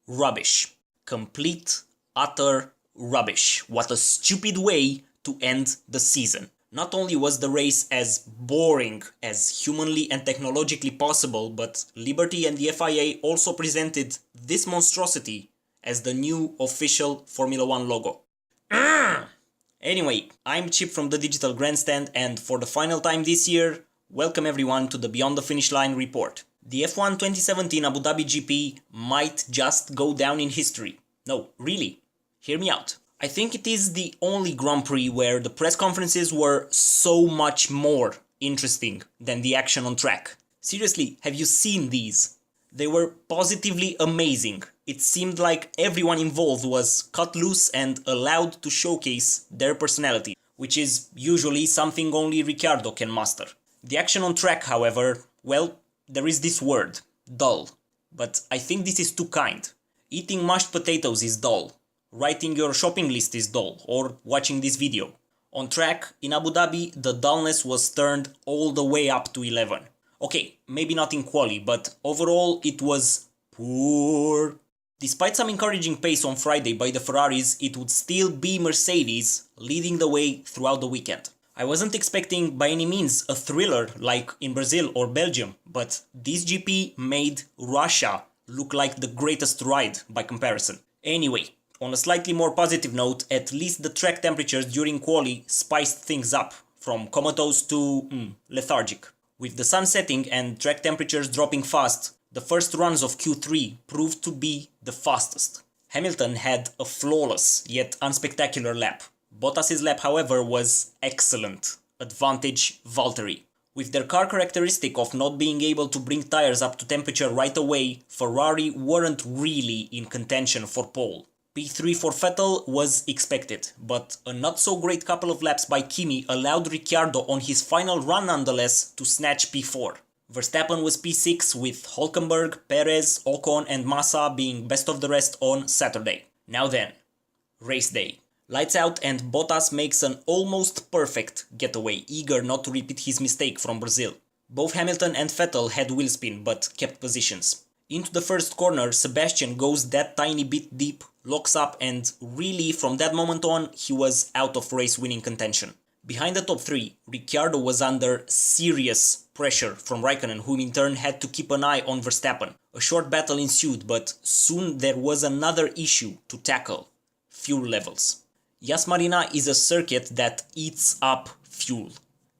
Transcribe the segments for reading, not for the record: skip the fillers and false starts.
Rubbish. Complete, utter rubbish. What a stupid way to end the season. Not only was the race as boring as humanly and technologically possible, but Liberty and the FIA also presented this monstrosity as the new official Formula 1 logo. Anyway, I'm Chip from the Digital Grandstand, and for the final time this year, welcome everyone to the Beyond the Finish Line report. The F1 2017 Abu Dhabi GP might just go down in history. No, really. Hear me out. I think it is the only Grand Prix where the press conferences were so much more interesting than the action on track. Seriously, have you seen these? They were positively amazing. It seemed like everyone involved was cut loose and allowed to showcase their personality, which is usually something only Ricciardo can master. The action on track, however, well, there is this word, dull. But I think this is too kind. Eating mashed potatoes is dull. Writing your shopping list is dull, or watching this video. On track, in Abu Dhabi, the dullness was turned all the way up to 11. Okay, maybe not in quali, but overall it was poor. Despite some encouraging pace on Friday by the Ferraris, it would still be Mercedes leading the way throughout the weekend. I wasn't expecting by any means a thriller like in Brazil or Belgium, but this GP made Russia look like the greatest ride by comparison. Anyway, on a slightly more positive note, at least the track temperatures during quali spiced things up, from comatose to lethargic. With the sun setting and track temperatures dropping fast, the first runs of Q3 proved to be the fastest. Hamilton had a flawless yet unspectacular lap. Bottas's lap, however, was excellent. Advantage Valtteri. With their car characteristic of not being able to bring tires up to temperature right away, Ferrari weren't really in contention for pole. P3 for Vettel was expected, but a not so great couple of laps by Kimi allowed Ricciardo on his final run nonetheless to snatch P4. Verstappen was P6 with Hülkenberg, Perez, Ocon and Massa being best of the rest on Saturday. Now then, race day. Lights out and Bottas makes an almost perfect getaway, eager not to repeat his mistake from Brazil. Both Hamilton and Vettel had wheel spin but kept positions. Into the first corner, Sebastian goes that tiny bit deep, locks up, and really from that moment on he was out of race winning contention. Behind the top three, Ricciardo was under serious pressure from Raikkonen, who in turn had to keep an eye on Verstappen. A short battle ensued, but soon there was another issue to tackle: fuel levels. Yas Marina is a circuit that eats up fuel.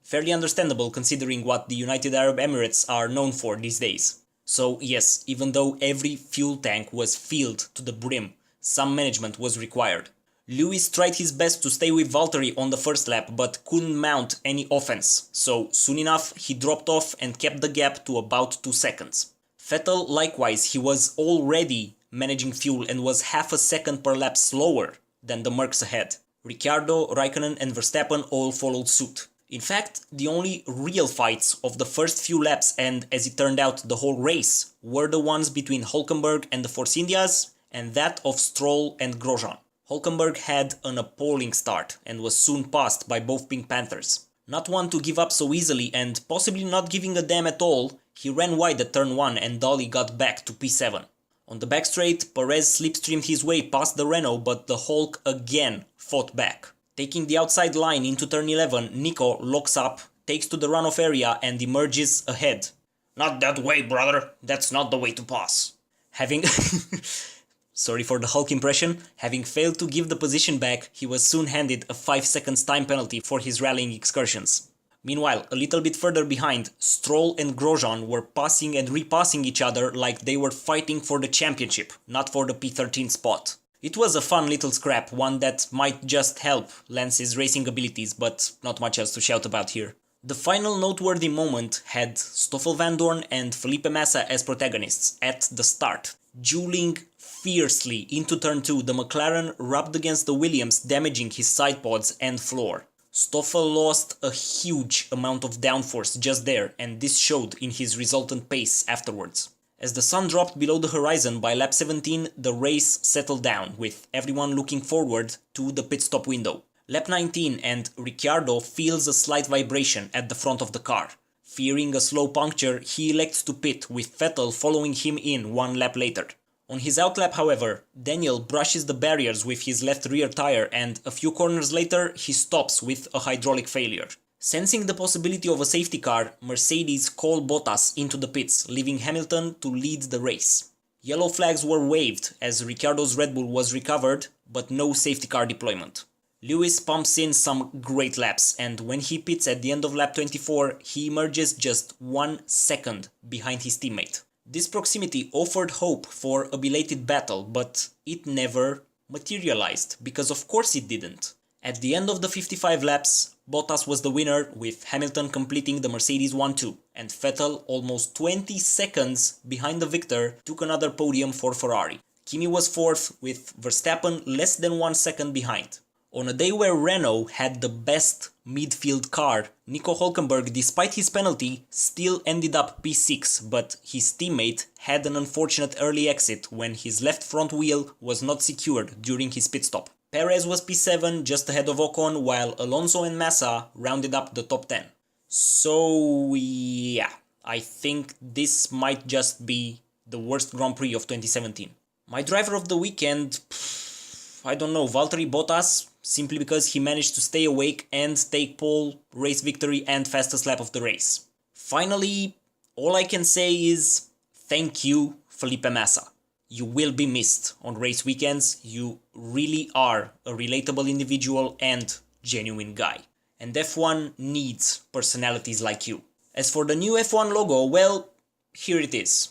Fairly understandable considering what the United Arab Emirates are known for these days. So yes, even though every fuel tank was filled to the brim, some management was required. Lewis tried his best to stay with Valtteri on the first lap but couldn't mount any offense, so soon enough he dropped off and kept the gap to about 2 seconds. Vettel likewise, he was already managing fuel and was half a second per lap slower than the Mercs ahead. Ricciardo, Raikkonen and Verstappen all followed suit. In fact, the only real fights of the first few laps, and as it turned out the whole race, were the ones between Hülkenberg and the Force Indias and that of Stroll and Grosjean. Hülkenberg had an appalling start and was soon passed by both Pink Panthers. Not one to give up so easily and possibly not giving a damn at all, he ran wide at turn 1 and Dolly got back to P7. On the back straight, Perez slipstreamed his way past the Renault, but the Hulk again fought back. Taking the outside line into turn 11, Nico locks up, takes to the runoff area and emerges ahead. "Not that way, brother, that's not the way to pass." Having sorry for the Hulk impression, having failed to give the position back, he was soon handed a 5 seconds time penalty for his rallying excursions. Meanwhile, a little bit further behind, Stroll and Grosjean were passing and repassing each other like they were fighting for the championship, not for the P13 spot. It was a fun little scrap, one that might just help Lance's racing abilities, but not much else to shout about here. The final noteworthy moment had Stoffel Vandoorne and Felipe Massa as protagonists at the start. Dueling fiercely into turn 2, the McLaren rubbed against the Williams, damaging his side pods and floor. Stoffel lost a huge amount of downforce just there, and this showed in his resultant pace afterwards. As the sun dropped below the horizon by lap 17, the race settled down, with everyone looking forward to the pit stop window. Lap 19 and Ricciardo feels a slight vibration at the front of the car. Fearing a slow puncture, he elects to pit, with Vettel following him in 1 lap later. On his outlap, however, Daniel brushes the barriers with his left rear tire and a few corners later he stops with a hydraulic failure. Sensing the possibility of a safety car, Mercedes call Bottas into the pits, leaving Hamilton to lead the race. Yellow flags were waved as Ricciardo's Red Bull was recovered, but no safety car deployment. Lewis pumps in some great laps, and when he pits at the end of lap 24, he emerges just 1 second behind his teammate. This proximity offered hope for a belated battle, but it never materialized, because of course it didn't. At the end of the 55 laps, Bottas was the winner, with Hamilton completing the Mercedes 1-2, and Vettel, almost 20 seconds behind the victor, took another podium for Ferrari. Kimi was fourth, with Verstappen less than 1 second behind. On a day where Renault had the best midfield car, Nico Hülkenberg, despite his penalty, still ended up P6, but his teammate had an unfortunate early exit when his left front wheel was not secured during his pit stop. Perez was P7, just ahead of Ocon, while Alonso and Massa rounded up the top 10. So yeah, I think this might just be the worst Grand Prix of 2017. My driver of the weekend, I don't know, Valtteri Bottas, simply because he managed to stay awake and take pole, race victory and fastest lap of the race. Finally, all I can say is thank you, Felipe Massa. You will be missed on race weekends. You really are a relatable individual and genuine guy. And F1 needs personalities like you. As for the new F1 logo, well, here it is.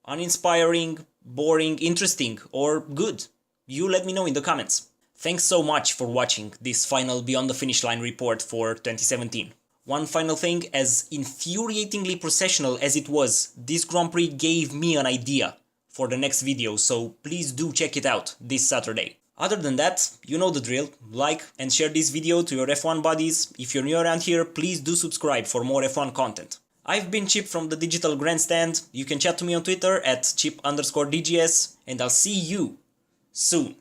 Uninspiring, boring, interesting, or good? You let me know in the comments. Thanks so much for watching this final Beyond the Finish Line report for 2017. One final thing, as infuriatingly processional as it was, this Grand Prix gave me an idea for the next video, so please do check it out this Saturday. Other than that, you know the drill. Like and share this video to your F1 buddies. If you're new around here, please do subscribe for more F1 content. I've been Chip from the Digital Grandstand. You can chat to me on Twitter at chip_DGS, and I'll see you soon.